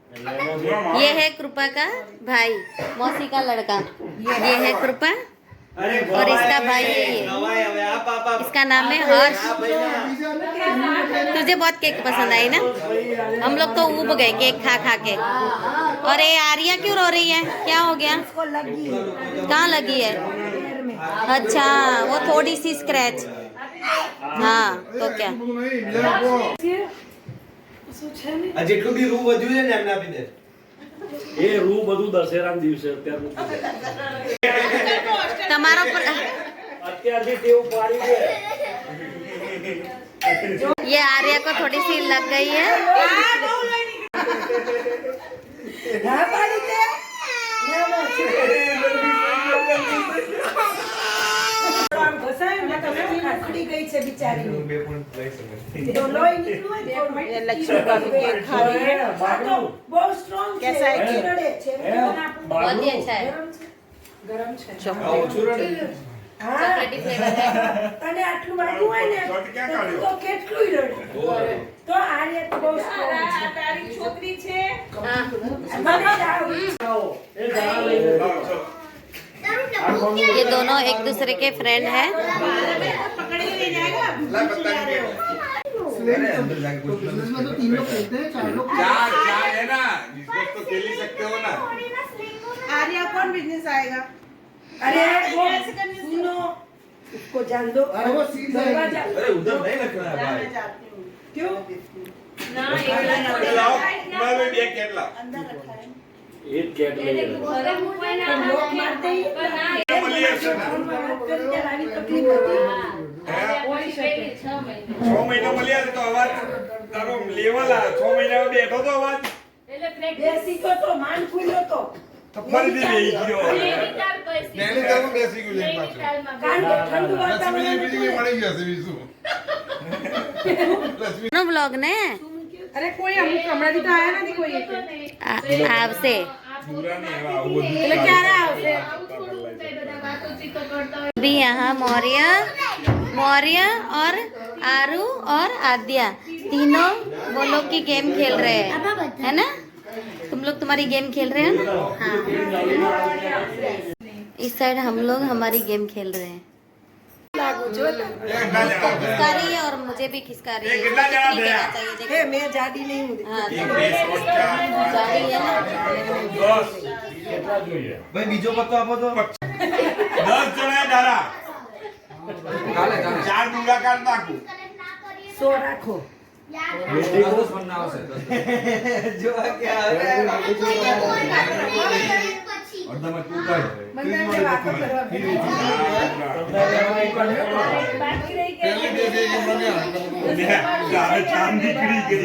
ये है कृपा का भाई, मौसी का लड़का। ये है कृपा और इसका भाई है ये। इसका नाम है हर्ष। तुझे बहुत केक पसंद आई ना? हम लोग तो ऊब गए केक खा खा के। और ये आर्या क्यों रो रही है? क्या हो गया? कहाँ लगी है? अच्छा, वो थोड़ी सी स्क्रैच। हाँ तो क्या? જેટલું બી રૂ વધ્યું છે ને એમને આપી દે. એ રૂ બધું દશેરાના દિવસે અત્યારે તમારો પર અત્યારથી ટેવ પાડી દે. ये आर्या को थोड़ी सी लग गई है। लक्ष्मी बाबू केक खा रही है। बहुत स्ट्रांग कैसा है? बहुत ही अच्छा है। गरम છે। ચોકલેટી ફ્લેવર है। તને આટલું વાગ્યું હોય ને તો કેટલું રડે તો આર્ય તો બહુ સ્ટ્રોંગ છે। તારી છોકરી છે। ये दोनों एक दूसरे के फ्रेंड हैं। अंदर जाके कुछ बिजनेस में तो 3 लोग खेलते हैं, 4 लोग चार है ना, बिजनेस तो खेल ही सकते हो ना। आर्या कौन बिजनेस आएगा? अरे वो सुनो, उसको जान दो। अरे वो सीन है। अरे उधर नहीं रखना है भाई। क्यों? लाओ, मैं भी एक केक लाओ। अंदर रखा है। એક કેક લઈ લે. लोग मारते ही मलिया से ना। આવી તકલીફ હતી। 6 મહિના મળ્યા છે તો અવાજ તારો લેવલ આ 6 મહિનામાં બેઠો તો અવાજ બેસી ગયો તો માન ફૂલ્યો તો ફરીથી બેહી ગયો. નૈનીતાલમાં બેસી ગયું છે પાછું. કારણ કે ઠંડુ વાતાવરણ બીજી મળી ગયા છે બીજું. નો બ્લોગ ને અરે કોઈ અમુક હમણાંથી તો આયા નથી કોઈ આવશે। પૂરા નહીં એવા આવું બધું એટલે ક્યારે આવશે? अभी यहाँ मौर्य मौर्य और आरू और आद्या तीनों वो लोग की गेम खेल रहे हैं, है ना? तुम लोग तुम्हारी गेम खेल रहे हैं ना? हाँ। इस साइड हम लोग हमारी गेम खेल रहे हैं। खिसका रही है और मुझे भी खिसका रही है। कितना जवाब कितनी दिया? देना चाहिए देखो। હે મેં જાડી નહીં હું हाँ, ચાર. जाली है ना। 10 કેટલા જોઈએ? ભાઈ બીજો પત્તો આપો તો. 10 જણા ડારા ચાલે ચાલે. 4 ડુંગા કાઢ નાખું. 100 રાખો। દસ બનના આવશે. જો આ કે આવે અડધામાં તું કાઢ. બંને વાતો કરવા બાકી રહી કે પહેલી બે બે ગેમ રમ્યા. ચાલે ચામ નીકળી ગઈ.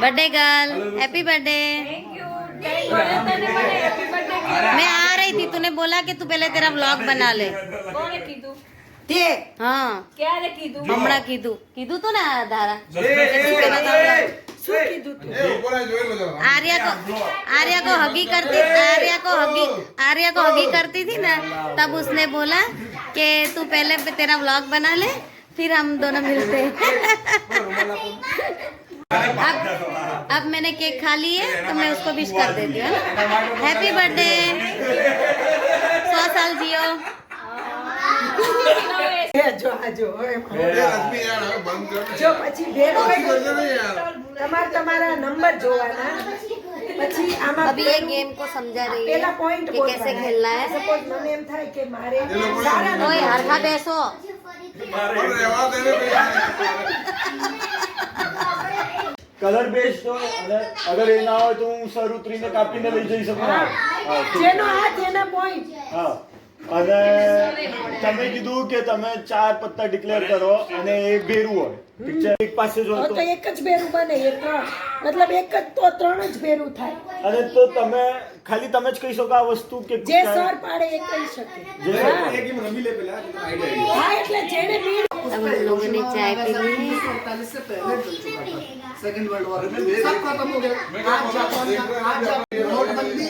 Birthday girl, happy birthday. मैं आ रही थी, तूने बोला कि तू पहले तेरा व्लॉग बना ले। તે हाँ ક્યારે કીધું? હમણાં કીધું કીધું તું ને ધારા। શું કીધું તું? એ ઉપર જોઈ લો જરા. आर्या को हगी करती थी ना, तब उसने बोला कि तू पहले तेरा व्लॉग बना ले फिर हम दोनों मिलते हैं। अब मैंने केक खा ली है तो मैं उसको विश कर देती हूँ। हैप्पी बर्थडे, 100 साल जियो। જો આ જો હવે એ રશ્મિ યાર હવે બંધ કર. જો પછી ભેર હોય બંધ કર દે યાર. તમારા નંબર જોવાના પછી આમાં अभी ये गेम को समझा रही है પેલા પોઈન્ટ कि कैसे खेलना है। સપોઝ મને એમ થાય કે મારે એ લોકો સારા ओए हरखा बैसो। પણ રહેવા દે ને ભાઈ. કલર બેસ્ટ હોય અને અગર એ ના હોય તો હું સર ઉતરીને કાપીને લઈ જઈ શકું. હા, જેનો હાથ એના પોઈન્ટ હા. અને તમે કીધું કે તમે 4 પત્તા ડિક્લેર કરો અને એ ભેરું હોય, ઠીક છે? એક પાસે જો તો એક જ ભેરું બને એ ત્રણ મતલબ એક જ તો ત્રણ જ ભેરું થાય અને તો તમે ખાલી તમે જ કહી શકો આ વસ્તુ કે જે સર પાડે એ કહી શકે જે એ ગેમ રમી લે પેલા આઈડિયા. હા એટલે જેને ભીડ अब हम लोगों ने चाय पी ली है। 47 से पहले चल चुका था. सेकंड वर्ल्ड वॉर में सब खत्म हो गया. आज जापान नोटबंदी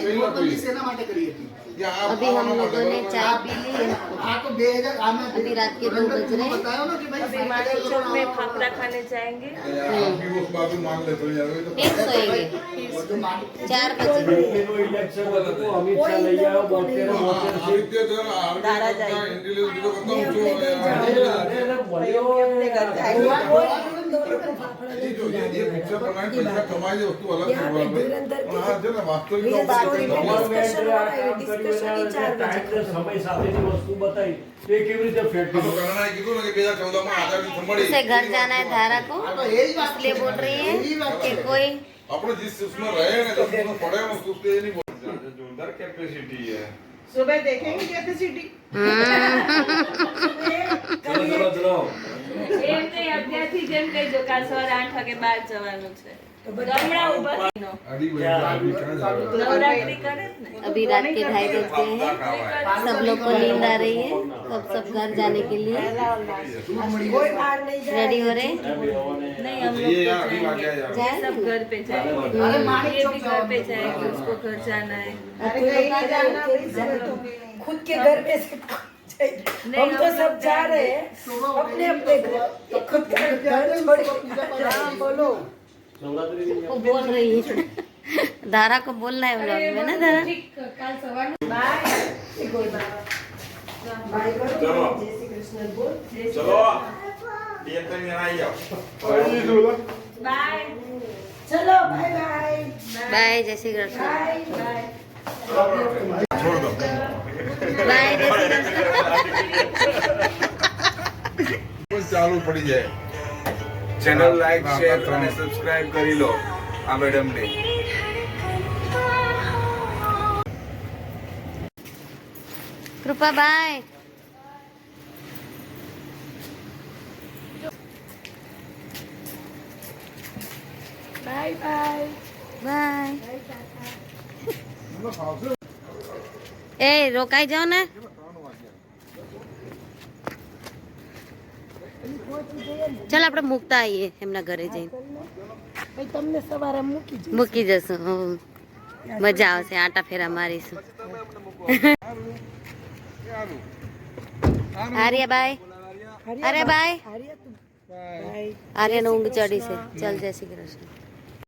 सेना માટે કરી હતી. यहाँ अभी हम लोगों ने चाय पी ली है। अभी रात के 2 बज रहे हैं। अभी मानिक चौक में फाफड़ा खाने जाएंगे। आप भी उस बात को मान ले तो यार ये तो फिर सोएंगे 4 बजे। इलेक्शन को अमित शाह ले जाओ बोलते रहो आदित्य जो दारा जाए इंटेलिजेंस जो करता हूँ जो ये पिक्चर बनाए पैसा कमाए जो वस्तु अलग यहाँ पे है धुरंधर की हाँ जो ना वास्तविक रियल स्टोरी में ગવર્મેન્ટે डिस्कशन हो આ रहा है કામ કર્યું डिस्कशन ही 4 એના बजे ટાઈમને સમય સાથેની વસ્તુ બતાવી એ કેવી રીતે ફેટ तो करना है किधर लगे 2014 में आजादी संभाली उसे घर जाना है धारा को, इसलिए बोल रही है कि कोई अपने जिस उसमें रहे ना जिस उसमें पढ़े हैं उसके ये नहीं बोल जोरदार कैपेसिटी है सुबह देखेंगे कैपेसिटी चलो चलो એમ નહીં અત્યારથી જેમ કહી દો કાલ સવારે 8 વાગે બહાર જવાનું છે તો હમણાં ઉભા થઈને अड़ी वही आदमी कहाँ जा रहा નવરાત્રી કરે જ ને अभी रात के 2:30 बज गए हैं। सब लोग को नींद आ रही है, सब घर जाने के लिए कोई बाहर नहीं जाए रेडी हो रहे हैं। नहीं हम है ये यार अभी आ गया यार जाए सब घर पे जाएंगे ये भी घर पे जाएंगे उसको घर जाना है खुद के घर में से हम तो सब जा रहे हैं अपने अपने घर ये खुद का घर छोड़ के बोलो वो बोल रही है धारा को बोलना है व्लॉग में ना धारा। बाय बाय चलो जय श्री कृष्ण बोल चलो ये तक यहाँ आई जाओ बाय चलो बाय बाय बाय, जय श्री कृष्ण। बाय बाय छोड़ दो बाय, जय श्री कृष्ण। कुछ चालू पड़ी जाए ચેનલ લાઈક શેર અને સબસ્ક્રાઇબ કરી લો આ મેડમને कृपा बाय। Bye bye bye. એ રોકાઈ જાઓ ને। ચાલ આપણે મૂકતા આવીએ એમના ઘરે જઈને ભાઈ તમને સવારે મૂકી જ મૂકી જશું। હમ. મજા આવશે, આટા ફેરા મારીશું। આર્યા બાય। અરે બાય। હાર્યા તું બાય આર્યાને ઊંઘ ચડી છે। ચાલ, જય શ્રી કૃષ્ણ।